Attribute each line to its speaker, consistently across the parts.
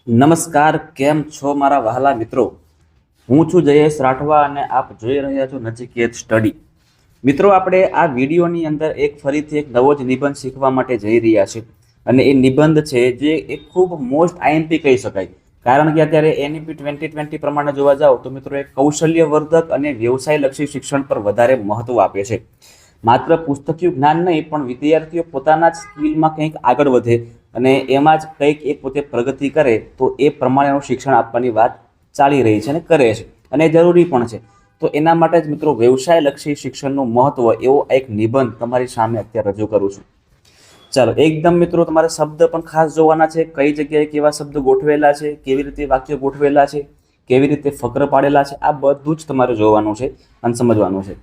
Speaker 1: નમસ્કાર, કેમ છો મારા વહાલા મિત્રો? હું છું જયેશ રાઠવા અને આપ જોઈ રહ્યા છો નચિકેત સ્ટડી. મિત્રો, આપણે આ વિડીયોની અંદર ફરીથી એક નવો જ નિબંધ શીખવા માટે જઈ રહ્યા છીએ. અને એ નિબંધ છે જે એક ખૂબ મોસ્ટ આઈએમપી કહી શકાય. કારણ કે અત્યારે એનઈપી 2020 પ્રમાણે જોવા જાઓ તો મિત્રો એક કૌશલ્યવર્ધક અને વ્યવસાયલક્ષી શિક્ષણ પર વધારે મહત્વ આપે છે. માત્ર પુસ્તકીય જ્ઞાન નહીં, પણ વિદ્યાર્થીઓ પોતાના જ સ્કિલમાં કંઈક આગળ વધે અને એમાં જ કંઈક એ પોતે પ્રગતિ કરે તો એ પ્રમાણેનું શિક્ષણ આપવાની વાત ચાલી રહી છે અને કરે છે, અને જરૂરી પણ છે. તો એના માટે જ મિત્રો વ્યવસાયલક્ષી શિક્ષણનું મહત્વ એવો એક નિબંધ તમારી સામે અત્યારે રજૂ કરું છું. ચાલો, એકદમ મિત્રો તમારે શબ્દ પણ ખાસ જોવાના છે, કઈ જગ્યાએ કેવા શબ્દ ગોઠવેલા છે, કેવી રીતે વાક્ય ગોઠવેલા છે, કેવી રીતે ફકર પાડેલા છે, આ બધું જ તમારે જોવાનું છે અને સમજવાનું છે.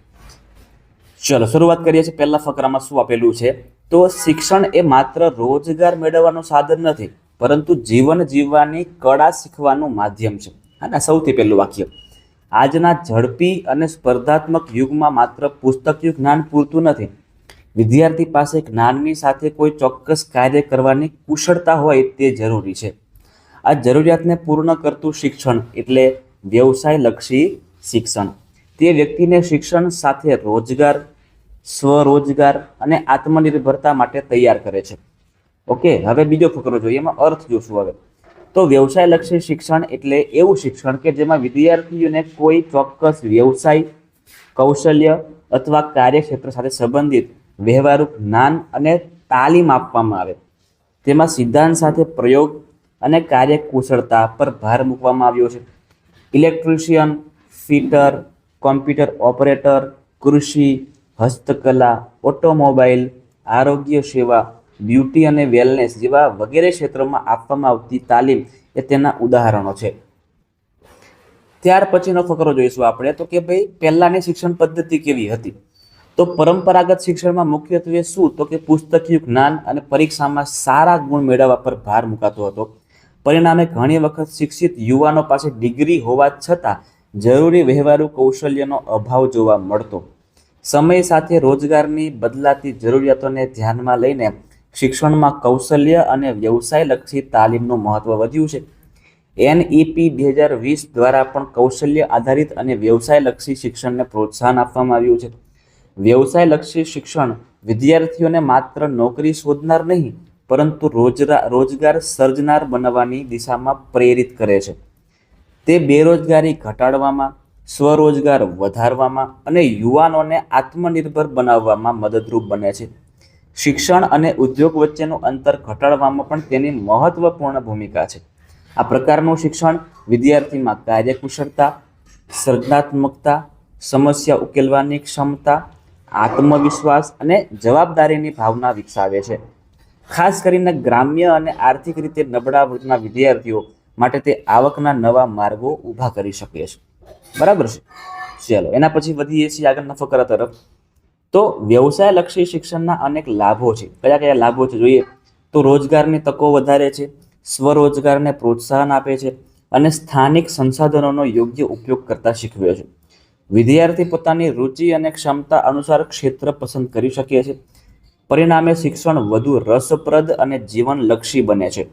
Speaker 1: ચલો શરૂઆત કરીએ છીએ. પહેલા ફકરામાં શું આપેલું છે? તો શિક્ષણ એ માત્ર રોજગાર મેળવવાનું સાધન નથી, પરંતુ જીવન જીવવાની કળા શીખવાનું માધ્યમ છે. હા, સૌથી પહેલું વાક્ય. આજના ઝડપી અને સ્પર્ધાત્મક યુગમાં માત્ર પુસ્તકીય જ્ઞાન પૂરતું નથી. વિદ્યાર્થી પાસે જ્ઞાનની સાથે કોઈ ચોક્કસ કાર્ય કરવાની કુશળતા હોય તે જરૂરી છે. આ જરૂરિયાતને પૂર્ણ કરતું શિક્ષણ એટલે વ્યવસાયલક્ષી શિક્ષણ. તે વ્યક્તિને શિક્ષણ સાથે રોજગાર, સ્વરોજગાર અને આત્મનિર્ભરતા માટે તૈયાર કરે છે. ઓકે, હવે બીજો ફકરો જોઈએ, એમાં અર્થ જોશું. હવે તો વ્યવસાયલક્ષી શિક્ષણ એટલે એવું શિક્ષણ કે જેમાં વિદ્યાર્થીઓને કોઈ ચોક્કસ વ્યવસાય, કૌશલ્ય અથવા કાર્યક્ષેત્ર સાથે સંબંધિત વ્યવહારુ જ્ઞાન અને તાલીમ આપવામાં આવે. તેમાં સિદ્ધાંત સાથે પ્રયોગ અને કાર્યકુશળતા પર ભાર મૂકવામાં આવ્યો છે. ઇલેક્ટ્રિશિયન, ફિટર, કોમ્પ્યુટર ઓપરેટર, કૃષિ, હસ્તકલા, ઓટોમોબાઈલ, આરોગ્ય સેવા, બ્યુટી અને વેલનેસ જેવા વગેરે ક્ષેત્રોમાં આપવામાં આવતી તાલીમ એ તેના ઉદાહરણો છે. ત્યાર પછીનો ફકરો જોઈશું આપણે, તો કે ભાઈ પહેલાની શિક્ષણ પદ્ધતિ કેવી હતી? તો પરંપરાગત શિક્ષણમાં મુખ્યત્વે શું? તો કે પુસ્તકીય જ્ઞાન અને પરીક્ષામાં સારા ગુણ મેળવવા પર ભાર મુકાતો હતો. પરિણામે ઘણી વખત શિક્ષિત યુવાનો પાસે ડિગ્રી હોવા છતાં જરૂરી વ્યવહારુ કૌશલ્યનો અભાવ જોવા મળતો. સમય સાથે રોજગારની બદલાતી જરૂરિયાતોને ધ્યાનમાં લઈને શિક્ષણમાં કૌશલ્ય અને વ્યવસાયલક્ષી તાલીમનું મહત્વ વધ્યું છે. એનઈપી 2020 દ્વારા પણ કૌશલ્ય આધારિત અને વ્યવસાયલક્ષી શિક્ષણને પ્રોત્સાહન આપવામાં આવ્યું છે. વ્યવસાયલક્ષી શિક્ષણ વિદ્યાર્થીઓને માત્ર નોકરી શોધનાર નહીં, પરંતુ રોજગાર સર્જનાર બનવાની દિશામાં પ્રેરિત કરે છે. તે બેરોજગારી ઘટાડવામાં, સ્વરોજગાર વધારવામાં અને યુવાનોને આત્મનિર્ભર બનાવવામાં મદદરૂપ બને છે. શિક્ષણ અને ઉદ્યોગ વચ્ચેનું અંતર ઘટાડવામાં પણ તેની મહત્વપૂર્ણ ભૂમિકા છે. આ પ્રકારનું શિક્ષણ વિદ્યાર્થીમાં કાર્યકુશળતા, સર્જનાત્મકતા, સમસ્યા ઉકેલવાની ક્ષમતા, આત્મવિશ્વાસ અને જવાબદારીની ભાવના વિકસાવે છે. ખાસ કરીને ગ્રામ્ય અને આર્થિક રીતે નબળા વર્ગના વિદ્યાર્થીઓ માટે તે આવકના નવા માર્ગો ઊભા કરી શકે છે. બરાબર છે? ચાલો એના પછી વધીએ છીએ આગળના ફકરા તરફ. તો વ્યવસાયલક્ષી શિક્ષણના અનેક લાભો છે. કયા કયા લાભો છે જોઈએ તો રોજગારની તકો વધારે છે, સ્વરોજગારને પ્રોત્સાહન આપે છે અને સ્થાનિક સંસાધનોનો યોગ્ય ઉપયોગ કરતા શીખવે છે. વિદ્યાર્થી પોતાની રુચિ અને ક્ષમતા અનુસાર ક્ષેત્ર પસંદ કરી શકે છે. પરિણામે શિક્ષણ વધુ રસપ્રદ અને જીવનલક્ષી બને છે.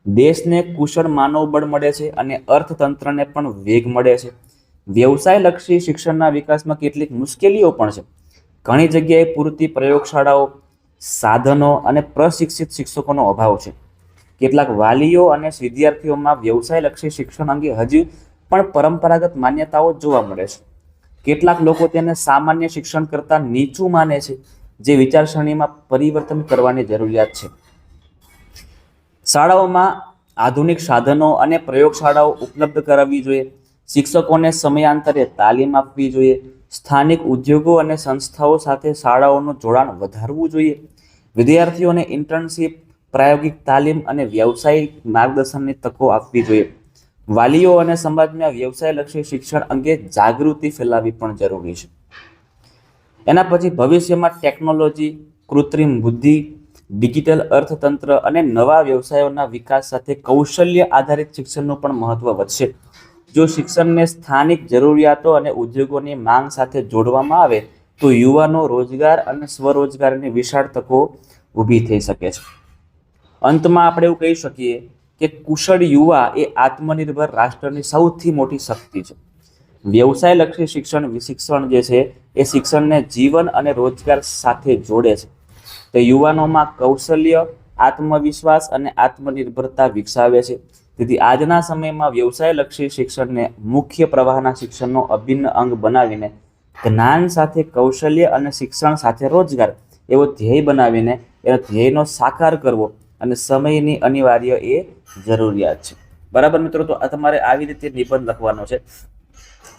Speaker 1: દેશને કુશળ માનવબળ મળે છે અને અર્થતંત્રને પણ વેગ મળે છે. વ્યવસાયલક્ષી શિક્ષણના વિકાસમાં કેટલીક મુશ્કેલીઓ પણ છે. ઘણી જગ્યાએ પૂરતી પ્રયોગશાળાઓ, સાધનો અને પ્રશિક્ષિત શિક્ષકોનો અભાવ છે. કેટલાક વાલીઓ અને વિદ્યાર્થીઓમાં વ્યવસાયલક્ષી શિક્ષણ અંગે હજી પણ પરંપરાગત માન્યતાઓ જોવા મળે છે. કેટલાક લોકો તેને સામાન્ય શિક્ષણ કરતાં નીચું માને છે, જે વિચારસરણીમાં પરિવર્તન કરવાની જરૂરિયાત છે. શાળાઓમાં આધુનિક સાધનો અને પ્રયોગશાળાઓ ઉપલબ્ધ કરાવવી જોઈએ. શિક્ષકોને સમયાંતરે તાલીમ આપવી જોઈએ. સ્થાનિક ઉદ્યોગો અને સંસ્થાઓ સાથે શાળાઓનું જોડાણ વધારવું જોઈએ. વિદ્યાર્થીઓને ઇન્ટર્નશીપ, પ્રાયોગિક તાલીમ અને વ્યવસાયિક માર્ગદર્શનની તકો આપવી જોઈએ. વાલીઓ અને સમાજમાં વ્યવસાયલક્ષી શિક્ષણ અંગે જાગૃતિ ફેલાવવી પણ જરૂરી છે. એના પછી ભવિષ્યમાં ટેકનોલોજી, કૃત્રિમ બુદ્ધિ, ડિજિટલ અર્થતંત્ર અને નવા વ્યવસાયોના વિકાસ સાથે કૌશલ્ય આધારિત શિક્ષણનું પણ મહત્વ વધશે. જો શિક્ષણને સ્થાનિક જરૂરિયાતો અને ઉદ્યોગોની માંગ સાથે જોડવામાં આવે તો યુવાનો રોજગાર અને સ્વરોજગારની વિશાળ તકો ઊભી થઈ શકે છે. અંતમાં આપણે એવું કહી શકીએ કે કુશળ યુવા એ આત્મનિર્ભર રાષ્ટ્રની સૌથી મોટી શક્તિ છે. વ્યવસાયલક્ષી શિક્ષણ જે છે એ શિક્ષણને જીવન અને રોજગાર સાથે જોડે છે. તે યુવાનોમાં કૌશલ્ય, આત્મવિશ્વાસ અને આત્મનિર્ભરતા વિકસાવે છે. તેથી આજના સમયમાં વ્યવસાયલક્ષી શિક્ષણને મુખ્ય પ્રવાહના શિક્ષણનો અભિન્ન અંગ બનાવીને જ્ઞાન સાથે કૌશલ્ય અને શિક્ષણ સાથે રોજગાર એવો ધ્યેય બનાવીને એનો ધ્યેયનો સાકાર કરવો અને સમયની અનિવાર્ય એ જરૂરિયાત છે. બરાબર મિત્રો, તો આ તમારે આવી રીતે નિબંધ લખવાનો છે.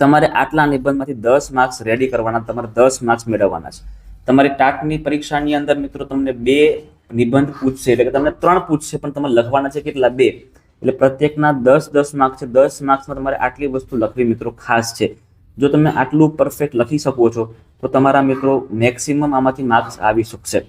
Speaker 1: તમારે આટલા નિબંધમાંથી 10 માર્ક્સ રેડી કરવાના, તમારે 10 માર્ક્સ મેળવવાના છે. તમારી ટાટની પરીક્ષાની અંદર મિત્રો તમને 2 નિબંધ પૂછશે, એટલે કે તમને 3 પૂછશે, પણ તમારે લખવાના છે કેટલા? 2. એટલે પ્રત્યેકના 10 માર્ક્સ છે. 10 માર્ક્સમાં તમારે આટલી વસ્તુ લખવી મિત્રો ખાસ છે. જો તમે આટલું પરફેક્ટ લખી શકો છો તો તમારા મિત્રો મેક્સિમમ આમાંથી માર્ક્સ આવી શકશે.